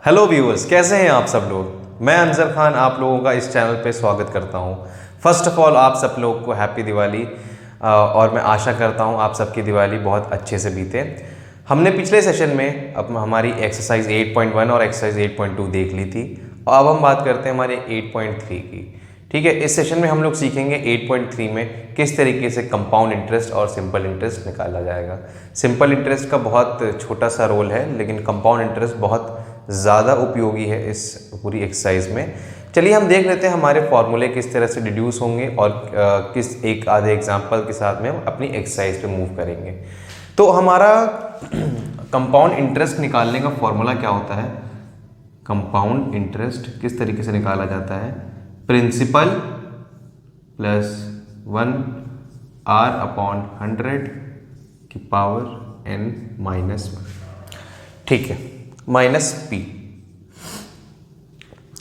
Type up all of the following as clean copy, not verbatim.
Hello viewers, कैसे हैं आप सब लोग। मैं अनजर खान आप लोगों का इस चैनल पे स्वागत करता हूं। फर्स्ट ऑफ ऑल आप सब लोग को हैप्पी दिवाली। और मैं आशा करता हूं आप सबकी दिवाली बहुत अच्छे से बीते। हमने पिछले सेशन में अब हमारी एक्सरसाइज 8.1 और एक्सरसाइज 8.2 देख ली थी। और अब हम बात करते हैं हमारे 8.3 की। ठीक है, इस सेशन में हम लोग सीखेंगे 8.3 में किस तरीके से कंपाउंड इंटरेस्ट और सिंपल इंटरेस्ट निकाला जाएगा। सिंपल इंटरेस्ट का बहुत छोटा सा रोल है, लेकिन कंपाउंड इंटरेस्ट बहुत ज़्यादा उपयोगी है इस पूरी एक्सरसाइज में। चलिए हम देख लेते हैं हमारे फॉर्मूले किस तरह से डिड्यूस होंगे और किस एक आधे एग्जाम्पल के साथ में हम अपनी एक्सरसाइज पे मूव करेंगे। तो हमारा कंपाउंड इंटरेस्ट निकालने का फॉर्मूला क्या होता है। कंपाउंड इंटरेस्ट किस तरीके से निकाला जाता है। प्रिंसिपल प्लस 1/100 की पावर n-1। ठीक है, माइनस पी।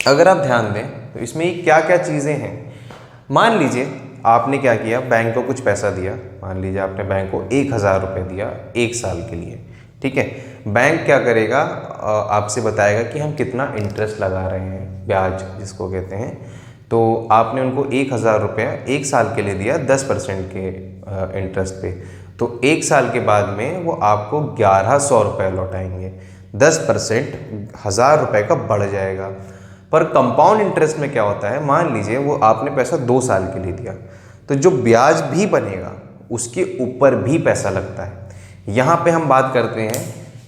अगर आप ध्यान दें तो इसमें क्या क्या चीज़ें हैं। मान लीजिए आपने क्या किया, बैंक को कुछ पैसा दिया। मान लीजिए आपने बैंक को 1000 रुपये दिया 1 साल के लिए। ठीक है, बैंक क्या करेगा, आपसे बताएगा कि हम कितना इंटरेस्ट लगा रहे हैं, ब्याज जिसको कहते हैं। तो आपने उनको 1000 रुपया 1 साल के लिए दिया 10% के इंटरेस्ट पे। तो 1 साल के बाद में वो आपको 1100 रुपये लौटाएंगे। 10% 1000 रुपये का बढ़ जाएगा। पर कंपाउंड इंटरेस्ट में क्या होता है, मान लीजिए वो आपने पैसा 2 साल के लिए दिया, तो जो ब्याज भी बनेगा उसके ऊपर भी पैसा लगता है। यहाँ पे हम बात करते हैं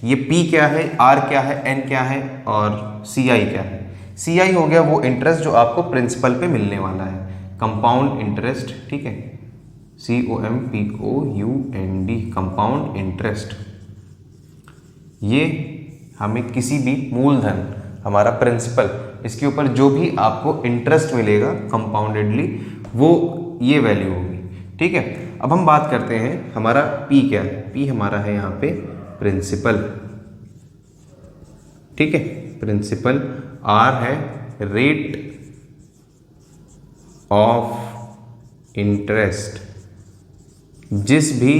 ये P क्या है, R क्या है, N क्या है और CI क्या है। CI हो गया वो इंटरेस्ट जो आपको प्रिंसिपल पे मिलने वाला है, कंपाउंड इंटरेस्ट। ठीक है, COMPOUND, कंपाउंड इंटरेस्ट। ये हमें किसी भी मूलधन, हमारा प्रिंसिपल, इसके ऊपर जो भी आपको इंटरेस्ट मिलेगा कंपाउंडेडली, वो ये वैल्यू होगी। ठीक है, अब हम बात करते हैं हमारा P क्या है। P हमारा है यहाँ पे प्रिंसिपल। ठीक है, प्रिंसिपल। R है रेट ऑफ इंटरेस्ट। जिस भी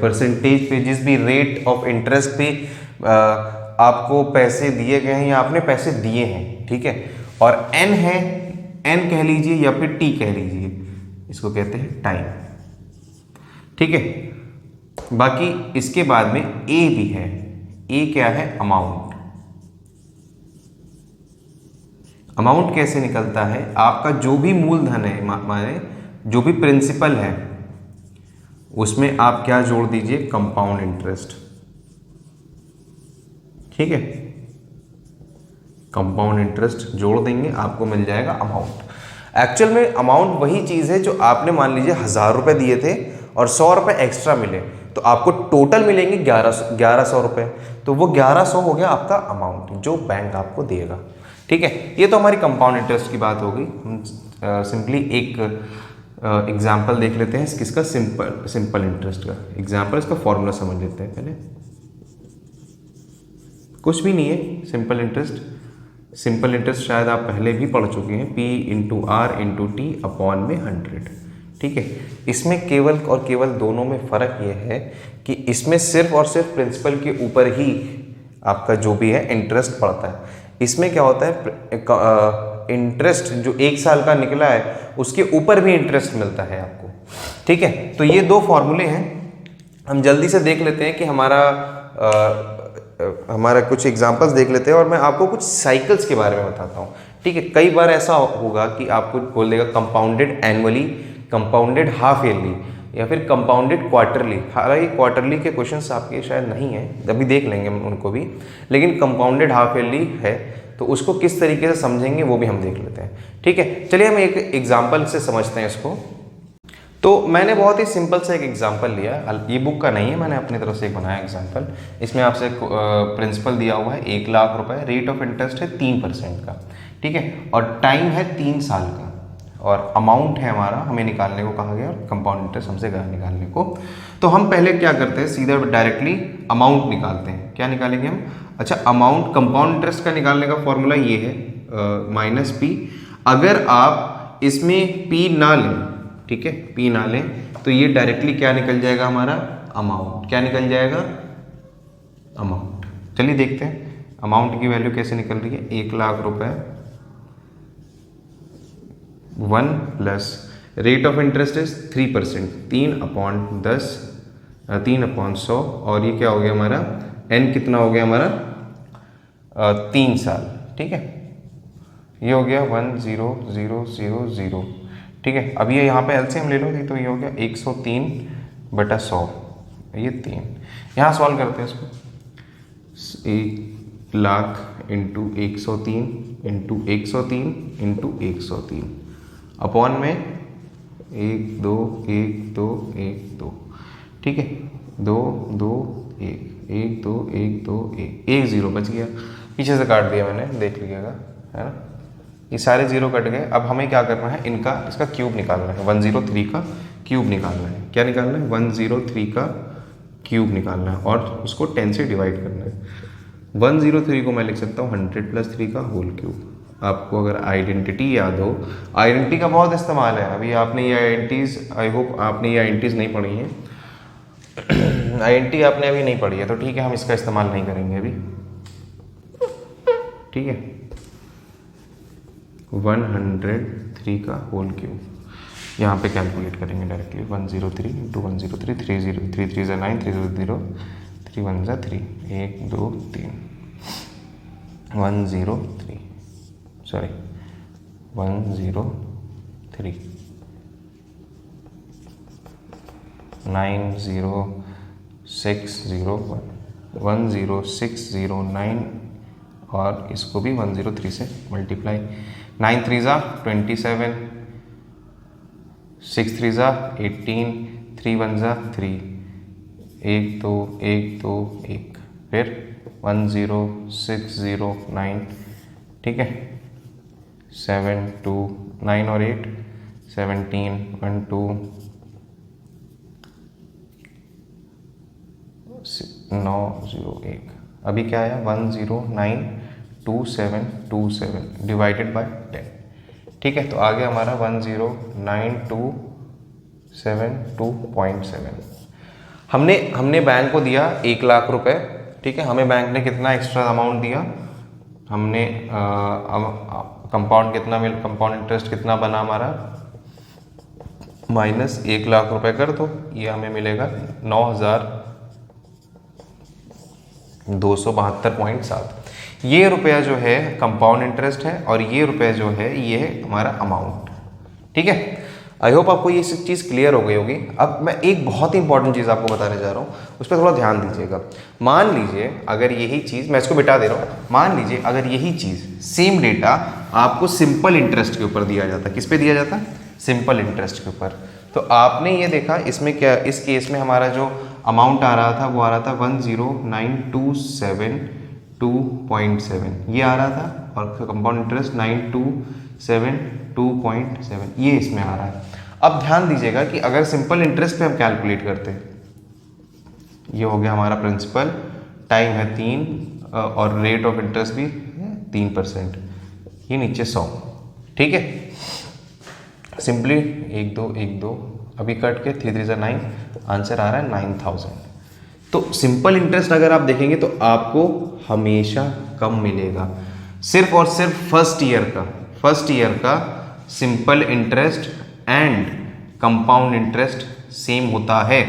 परसेंटेज पे, जिस भी रेट ऑफ इंटरेस्ट पे आपको पैसे दिए गए हैं या आपने पैसे दिए हैं। ठीक है, और N है, N कह लीजिए या फिर T कह लीजिए, इसको कहते हैं टाइम। ठीक है, बाकी इसके बाद में A भी है। A क्या है, अमाउंट। अमाउंट कैसे निकलता है, आपका जो भी मूलधन है, माने जो भी प्रिंसिपल है, उसमें आप क्या जोड़ दीजिए, कंपाउंड इंटरेस्ट। ठीक है, कंपाउंड इंटरेस्ट जोड़ देंगे, आपको मिल जाएगा अमाउंट। एक्चुअल में अमाउंट वही चीज़ है जो आपने मान लीजिए 1000 रुपये दिए थे और 100 रुपये एक्स्ट्रा मिले, तो आपको टोटल मिलेंगे 1100 रुपये। तो वो 1100 हो गया आपका अमाउंट जो बैंक आपको देगा। ठीक है, ये तो हमारी कंपाउंड इंटरेस्ट की बात हो गई। हम सिंपली एक एग्जाम्पल देख लेते हैं किसका, सिंपल इंटरेस्ट का एग्जाम्पल। इसका फॉर्मूला समझ लेते हैं पहले। कुछ भी नहीं है, सिंपल इंटरेस्ट। सिंपल इंटरेस्ट शायद आप पहले भी पढ़ चुके हैं, P×R×T/100। ठीक है, इसमें केवल और केवल दोनों में फ़र्क यह है कि इसमें सिर्फ और सिर्फ प्रिंसिपल के ऊपर ही आपका जो भी है इंटरेस्ट पड़ता है। इसमें क्या होता है, इंटरेस्ट जो 1 साल का निकला है उसके ऊपर भी इंटरेस्ट मिलता है आपको। ठीक है, तो ये दो फॉर्मूले हैं। हम जल्दी से देख लेते हैं कि हमारा कुछ एग्जांपल्स देख लेते हैं और मैं आपको कुछ साइकिल्स के बारे में बताता हूँ। ठीक है, कई बार ऐसा होगा कि आपको बोल देगा compounded annually, compounded half yearly या फिर कंपाउंडेड क्वार्टरली। हालांकि क्वार्टरली के क्वेश्चंस आपके शायद नहीं हैं, अभी देख लेंगे हम उनको भी, लेकिन कंपाउंडेड हाफ ईयरली है तो उसको किस तरीके से समझेंगे वो भी हम देख लेते हैं। ठीक है, चलिए हम एक एग्जाम्पल से समझते हैं इसको। तो मैंने बहुत ही सिंपल सा एक एग्जांपल लिया, ये बुक का नहीं है, मैंने अपनी तरफ से एक बनाया एग्जांपल। इसमें आपसे प्रिंसिपल दिया हुआ है 1 लाख रुपए, रेट ऑफ इंटरेस्ट है 3% का। ठीक है, और टाइम है 3 साल का, और अमाउंट है हमारा, हमें निकालने को कहा गया और कंपाउंड इंटरेस्ट हमसे कहा निकालने को। तो हम पहले क्या करते हैं, सीधा डायरेक्टली अमाउंट निकालते हैं। क्या निकालेंगे हम, अच्छा अमाउंट, कंपाउंड इंटरेस्ट का निकालने का फॉर्मूला ये है -P। अगर आप इसमें P ना लें, ठीक है, P ना लें, तो ये डायरेक्टली क्या निकल जाएगा हमारा, अमाउंट। क्या निकल जाएगा, अमाउंट। चलिए देखते हैं अमाउंट की वैल्यू कैसे निकल रही है, 1,00,000 रुपए 1 plus rate of interest is 3%, 3/10, 3/100, और ये क्या हो गया हमारा, n कितना हो गया हमारा, 3 साल। ठीक है, ये हो गया 1,0,0,0,0। ठीक है, अब ये यहाँ पे एलसीएम ले लो, तो ये हो गया 103/100, ये 3। यहाँ सॉल्व करते हैं इसको, 1,00,000 इंटू 103 इंटू 103 इंटू 103 अपॉन में 1 2 1 2 1 2। ठीक है, 2 2 1 1 2 1 2 1 1 0 बच गया, पीछे से काट दिया मैंने, देख लीजिएगा, है ना। ये सारे जीरो कट गए। अब हमें क्या करना है, इसका क्यूब निकालना है, 103 का क्यूब निकालना है। क्या निकालना है, 103 का क्यूब निकालना है और उसको 10 से डिवाइड करना है। 103 को मैं लिख सकता हूँ 100 + 3 का होल क्यूब। आपको अगर आइडेंटिटी याद हो, आइडेंटिटी का बहुत इस्तेमाल है। अभी आपने ये आइडेंटिटीज, आई होप आपने ये आइडेंटिटीज नहीं पढ़ी हैं, आइडेंटिटी आपने अभी नहीं पढ़ी है, तो ठीक है, हम इसका इस्तेमाल नहीं करेंगे अभी। ठीक है, 103 का होल क्यूब यहाँ पे कैलकुलेट करेंगे डायरेक्टली। 103 इंटू 103, 30, 3 3 ज़ा 9, 3 0 3 1 ज़ा 3, 1 2 3, 103, सॉरी 103, 90601, 10609, और इसको भी 103 से मल्टीप्लाई। 9 3 ज़ा 27, 6 3 ज़ा 18, 3 1 ज़ा 3, 1 2 1 2 1, फिर 10609। ठीक है, 7 2 9 और 8 17 1 2 9 0 1। अभी क्या आया, 1092727 डिवाइडेड बाय 10। ठीक है, तो आ गया हमारा 1092727। हमने बैंक को दिया 1,00,000 रुपए। ठीक है, हमें बैंक ने कितना एक्स्ट्रा अमाउंट दिया, हमने कंपाउंड इंटरेस्ट कितना बना हमारा, माइनस 1,00,000 रुपए कर दो, ये हमें मिलेगा 9,272.7। ये रुपया जो है कंपाउंड इंटरेस्ट है, और ये रुपया जो है ये है हमारा अमाउंट। ठीक है, आई होप आपको ये सब चीज़ क्लियर हो गई होगी। अब मैं एक बहुत ही इंपॉर्टेंट चीज़ आपको बताने जा रहा हूँ, उस पर थोड़ा ध्यान दीजिएगा। मान लीजिए अगर यही चीज़, मैं इसको बिठा दे रहा हूँ, मान लीजिए अगर यही चीज़, सेम डेटा आपको सिंपल इंटरेस्ट के ऊपर दिया जाता, किस पे दिया जाता, सिंपल इंटरेस्ट के ऊपर, तो आपने ये देखा इसमें क्या, इस केस में हमारा जो अमाउंट आ रहा था वो आ रहा था 109,272.7, ये आ रहा था, और कंपाउंड इंटरेस्ट 9,272.7 ये इसमें आ रहा है। अब ध्यान दीजिएगा कि अगर सिंपल इंटरेस्ट पे हम कैलकुलेट करते हैं, ये हो गया हमारा प्रिंसिपल, टाइम है 3, और रेट ऑफ इंटरेस्ट भी 3%, ये नीचे 100। ठीक है, सिंपली 1 2 1 2 अभी कट के 3 3 ज़ा 9, आंसर आ रहा है 9,000। तो सिंपल इंटरेस्ट अगर आप देखेंगे तो आपको हमेशा कम मिलेगा, सिर्फ और सिर्फ फर्स्ट ईयर का simple interest and compound interest same होता है।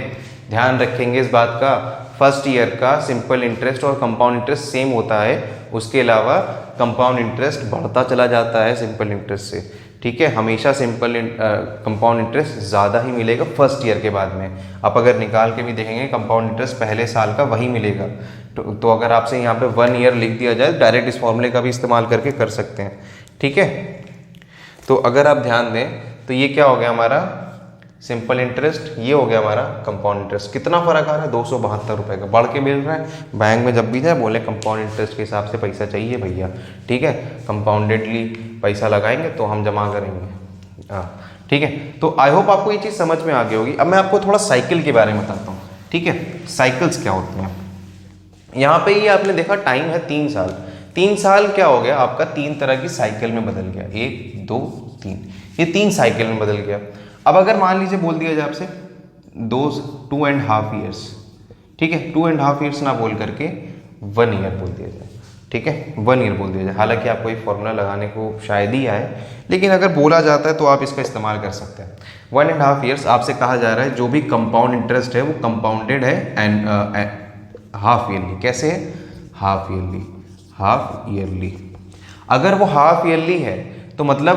ध्यान रखेंगे इस बात का, फर्स्ट ईयर का सिंपल इंटरेस्ट और कंपाउंड इंटरेस्ट सेम होता है, उसके अलावा कंपाउंड इंटरेस्ट बढ़ता चला जाता है सिंपल इंटरेस्ट से। ठीक है, हमेशा कंपाउंड इंटरेस्ट ज़्यादा ही मिलेगा फर्स्ट ईयर के बाद में। आप अगर निकाल के भी देखेंगे कंपाउंड इंटरेस्ट पहले साल का वही मिलेगा। तो अगर आपसे यहाँ पे 1 ईयर लिख दिया जाए, डायरेक्ट इस फॉर्मूले का भी इस्तेमाल करके कर सकते हैं। ठीक है, तो अगर आप ध्यान दें तो ये क्या हो गया हमारा सिंपल इंटरेस्ट, ये हो गया हमारा कंपाउंड इंटरेस्ट। कितना फर्क आ रहा है, 272 रुपये का बढ़ के मिल रहा है। बैंक में जब भी जाए बोले कंपाउंड इंटरेस्ट के हिसाब से पैसा चाहिए भैया, ठीक है, कंपाउंडेडली पैसा लगाएंगे तो हम जमा करेंगे। ठीक है, तो आई होप आपको ये चीज़ समझ में आ गई होगी। अब मैं आपको थोड़ा साइकिल के बारे में बताता हूँ। ठीक है, साइकिल्स क्या होते हैं। यहाँ पे ये आपने देखा टाइम है 3 साल। 3 साल क्या हो गया आपका, 3 तरह की साइकिल में बदल गया, 1 2 3, ये 3 साइकिल में बदल गया। अब अगर मान लीजिए बोल दिया जाए आपसे 2.5 ईयर्स, ठीक है, 2.5 ईयर्स ना बोल करके 1 ईयर बोल दिया जाए, ठीक है, 1 ईयर बोल दिया जाए। हालांकि आपको ये फॉर्मूला लगाने को शायद ही आए, लेकिन अगर बोला जाता है तो आप इसका इस्तेमाल कर सकते हैं। 1.5 ईयर्स आपसे कहा जा रहा है जो भी कंपाउंड इंटरेस्ट है वो कंपाउंडेड है एंड हाफ ईयरली। कैसे है? Half yearly, half yearly. अगर वो हाफ ईयरली है तो मतलब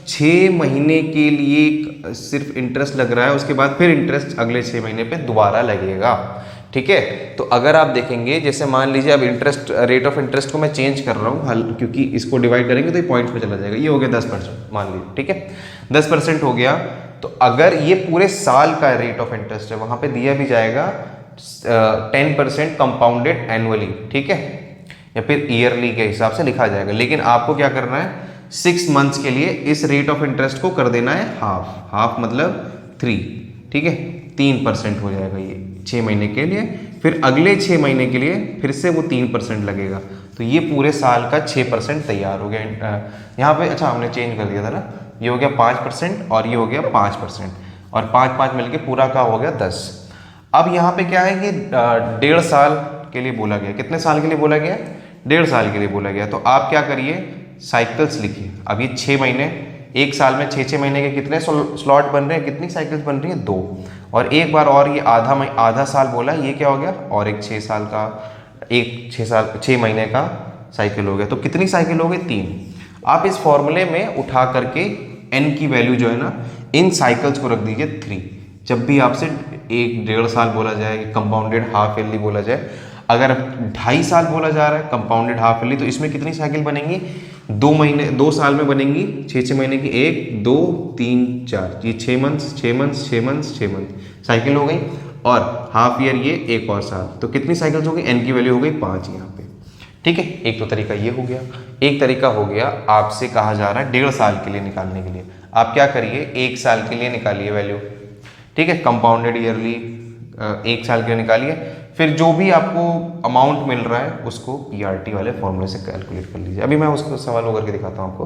6 महीने के लिए सिर्फ इंटरेस्ट लग रहा है, उसके बाद फिर इंटरेस्ट अगले 6 महीने पे दोबारा लगेगा। ठीक है, तो अगर आप देखेंगे, जैसे मान लीजिए अब इंटरेस्ट रेट ऑफ इंटरेस्ट को मैं चेंज कर रहा हूँ, क्योंकि इसको डिवाइड करेंगे तो ये पॉइंट्स में चला जाएगा। ये हो गया 10% मान लीजिए, ठीक है, 10% हो गया। तो अगर ये पूरे साल का रेट ऑफ इंटरेस्ट है, वहां पे दिया भी जाएगा 10% कंपाउंडेड एनुअली, ठीक है, या फिर ईयरली के हिसाब से लिखा जाएगा। लेकिन आपको क्या करना है, 6 मंथ्स के लिए इस रेट ऑफ इंटरेस्ट को कर देना है हाफ। हाफ मतलब 3, ठीक है, 3% हो जाएगा ये 6 महीने के लिए। फिर अगले 6 महीने के लिए फिर से वो 3% लगेगा। तो ये पूरे साल का 6% तैयार हो गया। यहाँ पे अच्छा हमने चेंज कर दिया था ना, ये हो गया 5% और ये हो गया 5%, और 5-5 मिलके पूरा का हो गया 10। अब यहाँ पे क्या है कि 1.5 साल के लिए बोला गया। कितने साल के लिए बोला गया? 1.5 साल के लिए बोला गया। तो आप क्या करिए, साइकिल्स लिखिए। अब ये 6 महीने, एक साल में 6-6 महीने के कितने स्लॉट बन रहे हैं, कितनी साइकिल्स बन रही हैं? 2। और एक बार और ये आधा साल बोला, ये क्या हो गया, और एक 6 साल का, एक 6 महीने का साइकिल हो गया। तो कितनी साइकिल हो गई? 3। आप इस फॉर्मूले में उठा करके एन की वैल्यू जो है ना, इन साइकिल्स को रख दीजिए 3। जब भी आपसे 1-1.5 साल बोला जाए, कंपाउंडेड हाफ ईयरली बोला जाए, अगर 2.5 साल बोला जा रहा है कंपाउंडेड हाफ ईयरली, तो इसमें कितनी साइकिल बनेंगी? 2 साल में बनेंगी 6-6 महीने की, 1 2 3 4, ये 6 months 6 months 6 months 6 month cycle हो गई। और हाफ ईयर ये एक और साल, तो कितनी साइकिल्स हो गई? एन की वैल्यू हो गई 5 यहाँ पे। ठीक है, एक तो तरीका ये हो गया। एक तरीका हो गया, आपसे कहा जा रहा है 1.5 साल के लिए निकालने के लिए। आप क्या करिए, 1 साल के लिए निकालिए वैल्यू, ठीक है, कंपाउंडेड ईयरली 1 साल के लिए निकालिए। फिर जो भी आपको अमाउंट मिल रहा है उसको पीआरटी वाले फॉर्मूले से कैलकुलेट कर लीजिए। अभी मैं उसको सवाल वो करके दिखाता हूँ आपको,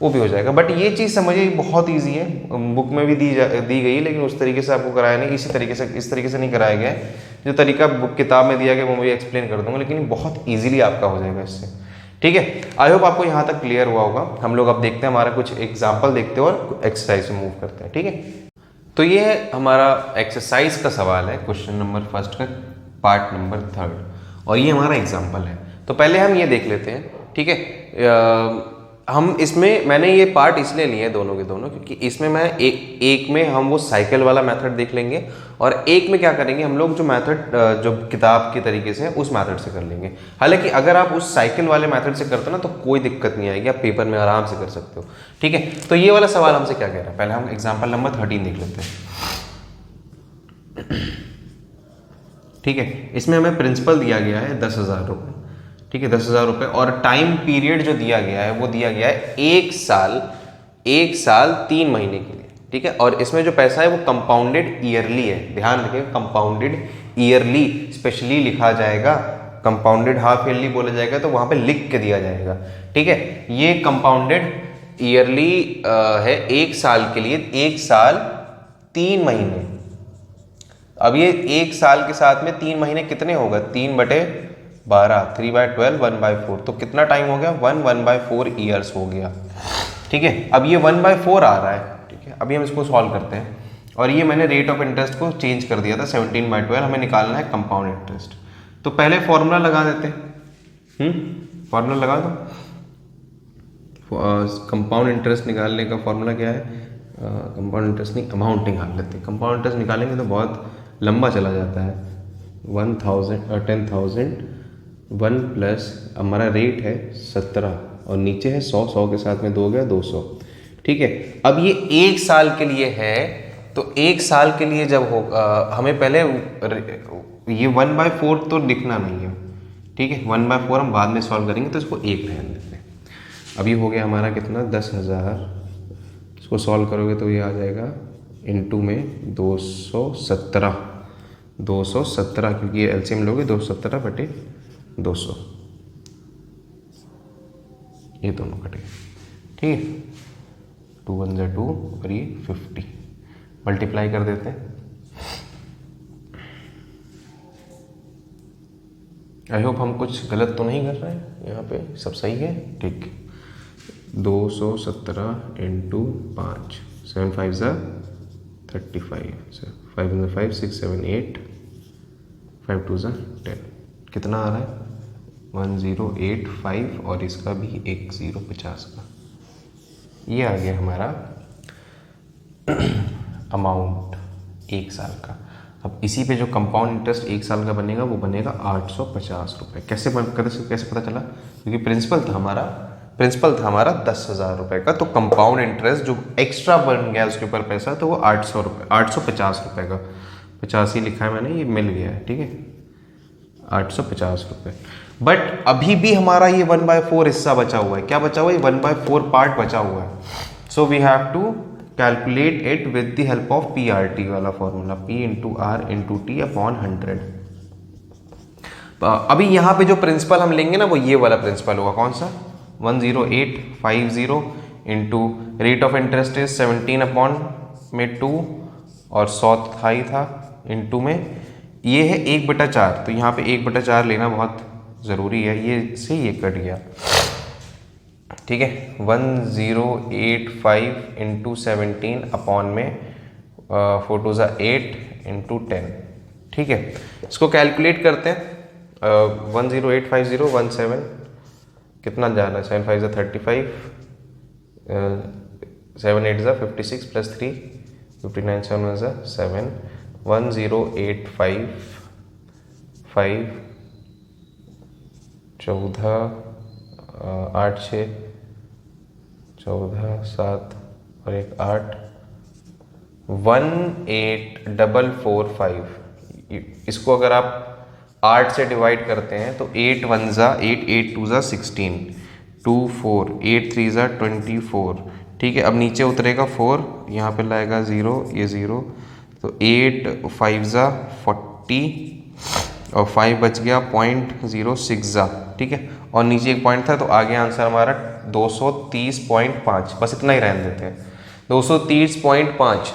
वो भी हो जाएगा। बट ये चीज़ समझिए बहुत ईजी है, बुक में भी दी गई है, लेकिन उस तरीके से आपको कराया नहीं, इस तरीके से नहीं कराया गया है। जो तरीका बुक किताब में दिया गया वो मैं एक्सप्लेन कर दूंगा, लेकिन बहुत ईजिली आपका हो जाएगा इससे। ठीक है, आई होप आपको यहाँ तक क्लियर हुआ होगा। हम लोग अब देखते हैं, हमारा कुछ एग्जाम्पल देखते हैं और एक्सरसाइज में मूव करते हैं। ठीक है, तो ये है हमारा एक्सरसाइज का सवाल है, क्वेश्चन नंबर 1 का पार्ट नंबर 3, और ये हमारा एग्जाम्पल है। तो पहले हम ये देख लेते हैं, ठीक है। हम इसमें मैंने ये पार्ट इसलिए लिए हैं दोनों के दोनों, क्योंकि इसमें मैं एक में हम वो साइकिल वाला मेथड देख लेंगे, और एक में क्या करेंगे हम लोग, जो मेथड जो किताब के तरीके से है उस मेथड से कर लेंगे। हालांकि अगर आप उस साइकिल वाले मेथड से करते हो ना तो कोई दिक्कत नहीं आएगी, आप पेपर में आराम से कर सकते हो। ठीक है, तो ये वाला सवाल हमसे क्या कह रहा है, पहले हम एग्जाम्पल नंबर 13 देख लेते हैं। ठीक है, इसमें हमें प्रिंसिपल दिया गया है 10,000 रुपये। ठीक है, 10,000 रुपये, और टाइम पीरियड जो दिया गया है वो दिया गया है 1 साल 3 महीने के लिए। ठीक है, और इसमें जो पैसा है वो कंपाउंडेड ईयरली है, ध्यान रखिएगा, कंपाउंडेड ईयरली स्पेशली लिखा जाएगा। कंपाउंडेड हाफ ईयरली बोला जाएगा तो वहां पे लिख के दिया जाएगा। ठीक है, ये कंपाउंडेड ईयरली है 1 साल के लिए, 1 साल 3 महीने। अब ये 1 साल के साथ में 3 महीने कितने होगा, 3/12, 3/12, 1/4, तो कितना टाइम हो गया, 1/4 ईयर्स हो गया। ठीक है, अब ये 1/4 आ रहा है। ठीक है, अभी हम इसको सॉल्व करते हैं, और ये मैंने रेट ऑफ इंटरेस्ट को चेंज कर दिया था 17/12, हमें निकालना है कंपाउंड इंटरेस्ट। तो पहले फॉर्मूला लगा देते हैं। फॉर्मूला लगा दो। कंपाउंड इंटरेस्ट निकालने का फॉर्मूला क्या है, कंपाउंड इंटरेस्ट नहीं, अमाउंट निकाल लेते हैं। कंपाउंड इंटरेस्ट निकालेंगे तो बहुत लंबा चला जाता है। 10,000 1 प्लस हमारा रेट है 17, और नीचे है 100 के साथ में 2 हो गया 200। ठीक है, अब ये 1 साल के लिए है, तो 1 साल के लिए जब होगा, हमें पहले ये 1/4 तो लिखना नहीं है। ठीक है, 1/4 हम बाद में सॉल्व करेंगे, तो इसको 1 रहने देते हैं। अभी हो गया हमारा कितना, 10,000, इसको सॉल्व करोगे तो ये आ जाएगा इनटू में 217, क्योंकि ये एलसीएम लोगे 217/200, ये दोनों कटेंगे। ठीक है, 2 1 2 और ये 50, मल्टीप्लाई कर देते हैं। आई होप हम कुछ गलत तो नहीं कर रहे हैं, यहाँ पे सब सही है। ठीक, 217 इंटू 5, 7 5 ज़ा 35, 5 इन 5 6 7 8, 5 2 ज़ा 10, कितना आ रहा है 1085 और इसका भी एक 0 50 का। ये आ गया हमारा अमाउंट एक साल का। अब इसी पे जो कंपाउंड इंटरेस्ट एक साल का बनेगा वो बनेगा 850 रुपये। कैसे पता चला? क्योंकि प्रिंसिपल था हमारा 10,000 रुपये का, तो कंपाउंड इंटरेस्ट जो एक्स्ट्रा बन गया उसके ऊपर पैसा, तो वो 850 रुपये का, 50 ही लिखा है मैंने, ये मिल गया है। ठीक है, 850 रुपये। बट अभी भी हमारा ये 1/4 हिस्सा बचा हुआ है। क्या बचा हुआ है? 1/4 पार्ट बचा हुआ है। So we have to calculate it with the help of PRT वाला formula, P into R into T upon 100। अभी यहाँ पे जो प्रिंसिपल हम लेंगे ना, वो ये वाला प्रिंसिपल होगा। कौन सा? 10850 into rate of interest is 17 upon में 2 और 100 था ही था, इंटू में ये है 1/4। तो यहाँ पे 1/4 लेना बहुत ज़रूरी है। ये से ये कट गया। ठीक है, 1085 इंटू 17 अपॉन में 4 2 ज़ा 8 इंटू 10। ठीक है, इसको कैलकुलेट करते हैं। 10850 कितना जा रहा है? 7 5 ज़ा 35, 7 8 ज़ा 56 प्लस 3 59, 7 1 ज़ा 7, 10855 14 8 6 14 7 और एक 8, 18445। इसको अगर आप 8 से डिवाइड करते हैं तो 8 1 ज़ा 8, 8 2 ज़ा 16, 2 4, 8 3 ज़ा 24। ठीक है, अब नीचे उतरेगा 4, यहाँ पे लाएगा 0, ये 0, तो 8 5 ज़ा 40 और 5 बच गया 0.06 ज़ा। ठीक है, और नीचे एक पॉइंट था, तो आगे आंसर हमारा 230.5। बस इतना ही रहने देते हैं, 230.5।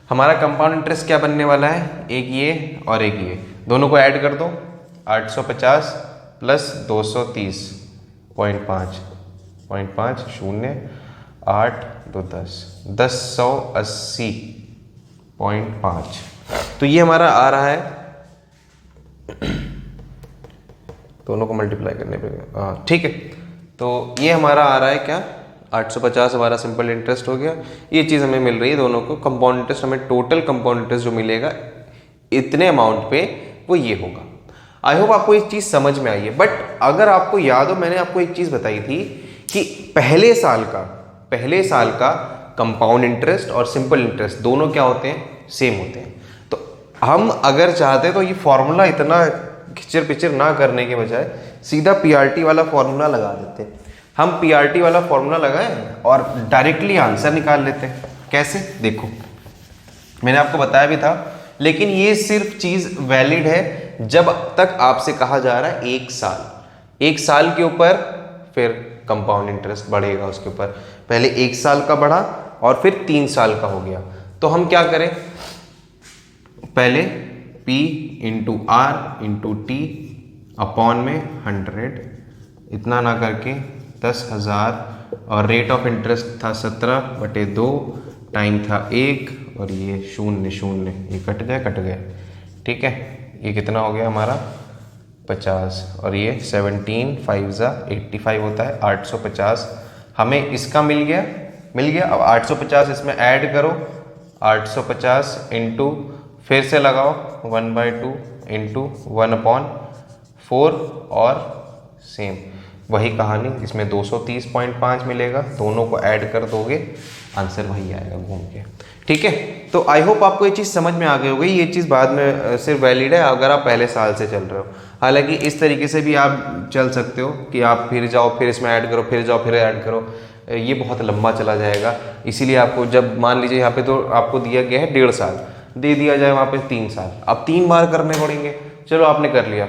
हमारा कंपाउंड इंटरेस्ट क्या बनने वाला है? एक ये और एक ये, दोनों को ऐड कर दो, 850 प्लस 230.5, 0.5 8 2 10, 1080.5। तो ये हमारा आ रहा है, दोनों को मल्टीप्लाई करने पे। ठीक है, तो ये हमारा आ रहा है क्या? 850 हमारा सिंपल इंटरेस्ट हो गया। ये चीज़ हमें मिल रही है दोनों को। कंपाउंड इंटरेस्ट हमें टोटल कंपाउंड इंटरेस्ट जो मिलेगा इतने अमाउंट पे, वो ये होगा। आई होप आपको एक चीज़ समझ में आई है। बट अगर आपको याद हो, मैंने आपको एक चीज़ बताई थी कि पहले साल का कंपाउंड इंटरेस्ट और सिंपल इंटरेस्ट दोनों क्या होते हैं? सेम होते हैं। तो हम अगर चाहते तो ये फॉर्मूला इतना खिचर पिचर ना करने के बजाय सीधा PRT वाला फॉर्मूला लगा देते। हम PRT वाला फॉर्मूला लगाएं और डायरेक्टली आंसर निकाल लेते हैं। कैसे? देखो, मैंने आपको बताया भी था, लेकिन ये सिर्फ चीज़ वैलिड है जब तक आपसे कहा जा रहा है 1 साल। 1 साल के ऊपर फिर कंपाउंड इंटरेस्ट बढ़ेगा उसके ऊपर। पहले 1 साल का बढ़ा और फिर 3 साल का हो गया। तो हम क्या करें? पहले P into R into T upon में 100, इतना ना करके 10,000, और रेट ऑफ इंटरेस्ट था 17/2, टाइम था 1 और ये 0 0, ये कट गया। ठीक है, ये कितना हो गया हमारा? 50, और ये 17 5 ज़ा 85 होता है, 850 हमें इसका मिल गया। अब 850 इसमें ऐड करो, 850 इंटू फिर से लगाओ 1/2 इंटू 1/4 और सेम वही कहानी, इसमें 230.5 मिलेगा। दोनों को ऐड कर दोगे, आंसर वही आएगा घूम के। ठीक है, तो आई होप आपको ये चीज़ समझ में आ गई होगी। ये चीज़ बाद में सिर्फ वैलिड है अगर आप पहले साल से चल रहे हो। हालांकि इस तरीके से भी आप चल सकते हो कि आप फिर जाओ, फिर इसमें ऐड करो, फिर जाओ, फिर ऐड करो, ये बहुत लंबा चला जाएगा। इसीलिए आपको, जब मान लीजिए यहाँ पे तो आपको दिया गया है 1.5 साल, दे दिया जाए वहाँ पे 3 साल, अब 3 बार करने पड़ेंगे। चलो आपने कर लिया,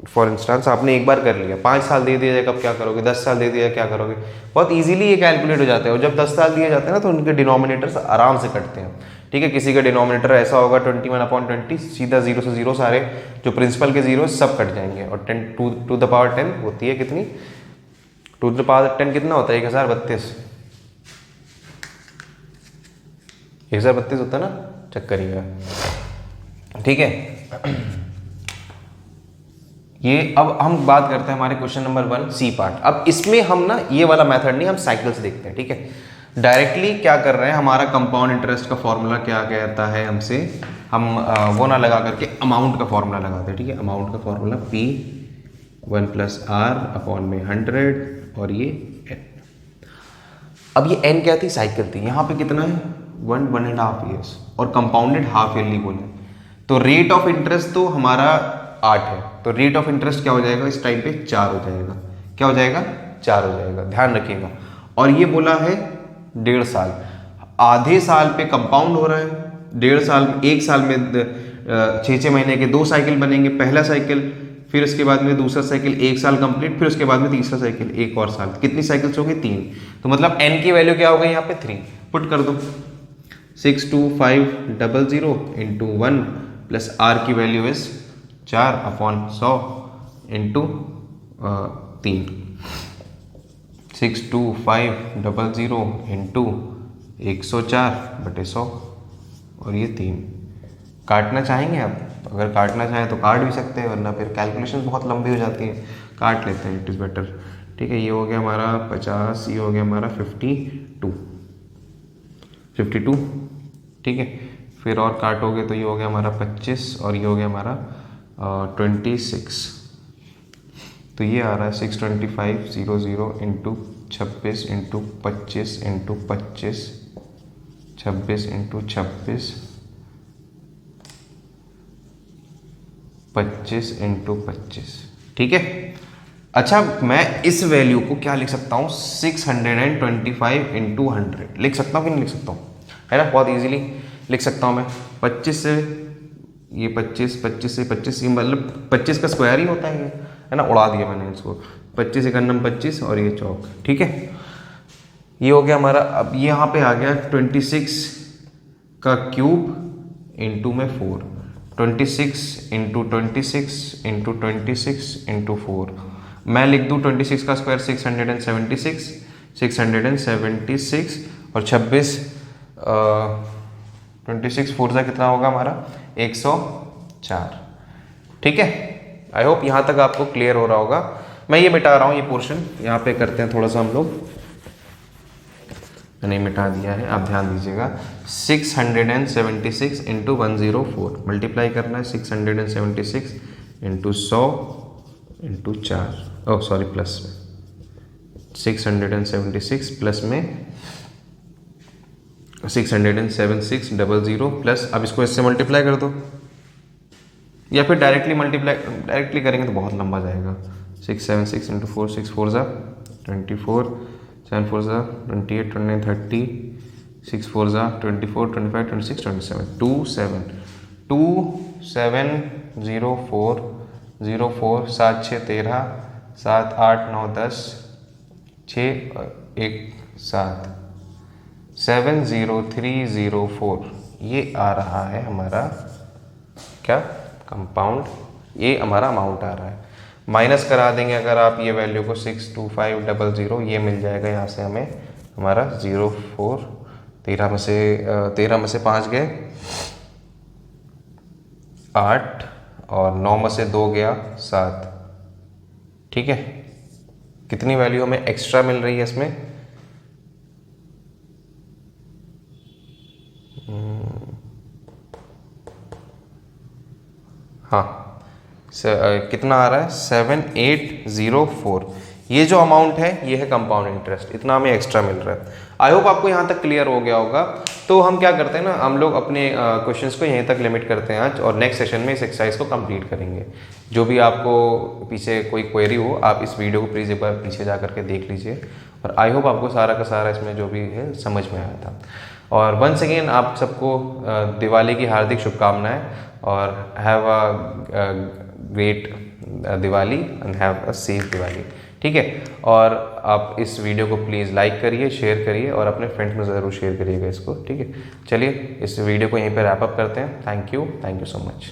फॉर इंस्टेंस आपने एक बार कर लिया, 5 साल दे दिया जाए, कब क्या करोगे? 10 साल दे दिया क्या करोगे? बहुत इजीली ये कैलकुलेट हो जाते हैं। और जब 10 साल दिए जाते हैं ना, तो उनके डिनोमिनेटर्स आराम से कटते हैं। ठीक है। किसी का डिनोमिनेटर ऐसा होगा 21/20, सीधा 0 से 0 सारे जो प्रिंसिपल के जीरो सब कट जाएंगे, और 10 टू द पावर 10 होती है कितनी, टू द पावर 10 कितना होता है 1032, 1032 होता है ना, चेक करिएगा, ठीक है। ये अब हम बात करते हैं हमारे क्वेश्चन नंबर 1 सी पार्ट। अब इसमें हम ना ये वाला मेथड नहीं, हम साइकिल्स देखते हैं, ठीक है। डायरेक्टली क्या कर रहे हैं, हमारा कंपाउंड इंटरेस्ट का फॉर्मूला क्या कहता है हमसे, हम वो ना लगा करके अमाउंट का फॉर्मूला लगाते हैं, ठीक है। अमाउंट का फॉर्मूला P1 + R/100 और ये n। अब ये n क्या थी, साइकिल थी, यहाँ पे कितना है 1.5 ईयर्स, और कंपाउंडेड हाफ ईयरली बोले, तो रेट ऑफ इंटरेस्ट तो हमारा 8 है, तो रेट ऑफ इंटरेस्ट क्या हो जाएगा इस टाइम पे 4 हो जाएगा, क्या हो जाएगा 4 हो जाएगा, ध्यान रखिएगा। और ये बोला है 1.5 साल, आधे साल पे कंपाउंड हो रहा है, 1.5 साल, 1 साल में 6 महीने के 2 साइकिल बनेंगे, पहला साइकिल, फिर उसके बाद में दूसरा साइकिल 1 साल कंप्लीट, फिर उसके बाद में तीसरा साइकिल 1 और साल, कितनी साइकिल्स हो गई 3, तो मतलब n की वैल्यू क्या हो गई यहाँ पे 3, पुट कर दो 62500 इंटू 1 प्लस r की वैल्यू इज 4/100 इंटू 3, 62500 इंटू 104/100 और ये 3। काटना चाहेंगे आप, अगर काटना चाहें तो काट भी सकते हैं, वरना फिर कैलकुलेशन बहुत लंबी हो जाती है, काट लेते हैं, इट इज़ बेटर, ठीक है। ये हो गया हमारा 50, ये हो गया हमारा 52, ठीक है। फिर और काटोगे तो ये हो गया हमारा 25 और ये हो गया हमारा 26, तो ये आ रहा है 62500 into 26 into 25 into 25, 26 into 26, 25 into 25, ठीक है। अच्छा, मैं इस वैल्यू को क्या लिख सकता हूँ, 625 इंटू 100 लिख सकता हूँ कि नहीं लिख सकता हूँ, है ना, बहुत इजीली लिख सकता हूँ मैं। 25 से ये 25, 25 से 25, ये मतलब 25 का स्क्वायर ही होता है ये, है ना, उड़ा दिया मैंने इसको, 25 एक अन्नम 25 और ये चौक, ठीक है। ये हो गया हमारा, अब यहाँ पे आ गया 26 का क्यूब इंटू में 4, 26 इंटू 26 इंटू 26 इंटू 4, मैं लिख दूँ 26 का स्क्वायर 676, 676 और 26 26 4 सा कितना होगा हमारा 104, ठीक है। आई होप यहाँ तक आपको क्लियर हो रहा होगा। मैं ये मिटा रहा हूँ, ये पोर्शन यहाँ पे करते हैं थोड़ा सा हम लोग, मैंने मिटा दिया है, आप ध्यान दीजिएगा। 676 इंटू 104 मल्टीप्लाई करना है, 676 into 100 into 4, oh sorry plus में 676 प्लस में 67600 प्लस, अब इसको इससे मल्टीप्लाई कर दो, या फिर डायरेक्टली करेंगे तो बहुत लंबा जाएगा। 676 इंटू 4, 6 4 ज़ा 24, 7 4 ज़ा 28, 29 30, 6 4 ज़ा 24, 25 26 27, 2704 04 7 6 13 7 8 9 10 6 1 7 70304, ये आ रहा है हमारा क्या, कंपाउंड, ये हमारा अमाउंट आ रहा है। माइनस करा देंगे अगर आप ये वैल्यू को 62500, ये मिल जाएगा यहाँ से हमें हमारा 04, 13 में से 5 गए 8 और 9 में से 2 गया 7, ठीक है। कितनी वैल्यू हमें एक्स्ट्रा मिल रही है इसमें, हाँ कितना आ रहा है 7804, ये जो अमाउंट है ये है कंपाउंड इंटरेस्ट, इतना हमें एक्स्ट्रा मिल रहा है। आई होप आपको यहाँ तक क्लियर हो गया होगा। तो हम क्या करते हैं ना, हम लोग अपने क्वेश्चंस को यहीं तक लिमिट करते हैं आज, और नेक्स्ट सेशन में इस एक्सरसाइज को कंप्लीट करेंगे। जो भी आपको पीछे कोई क्वेरी हो, आप इस वीडियो को प्लीज़ एक बार पीछे जा करके देख लीजिए, और आई होप आपको सारा का सारा इसमें जो भी है समझ में आया था। और वंस अगेन आप सबको दिवाली की हार्दिक शुभकामनाएं, और have a great Diwali and have a safe Diwali, ठीक है। और आप इस वीडियो को प्लीज़ लाइक करिए, शेयर करिए और अपने फ्रेंड्स में ज़रूर शेयर करिएगा इसको, ठीक है। चलिए इस वीडियो को यहीं पर रैप अप करते हैं। Thank you so much.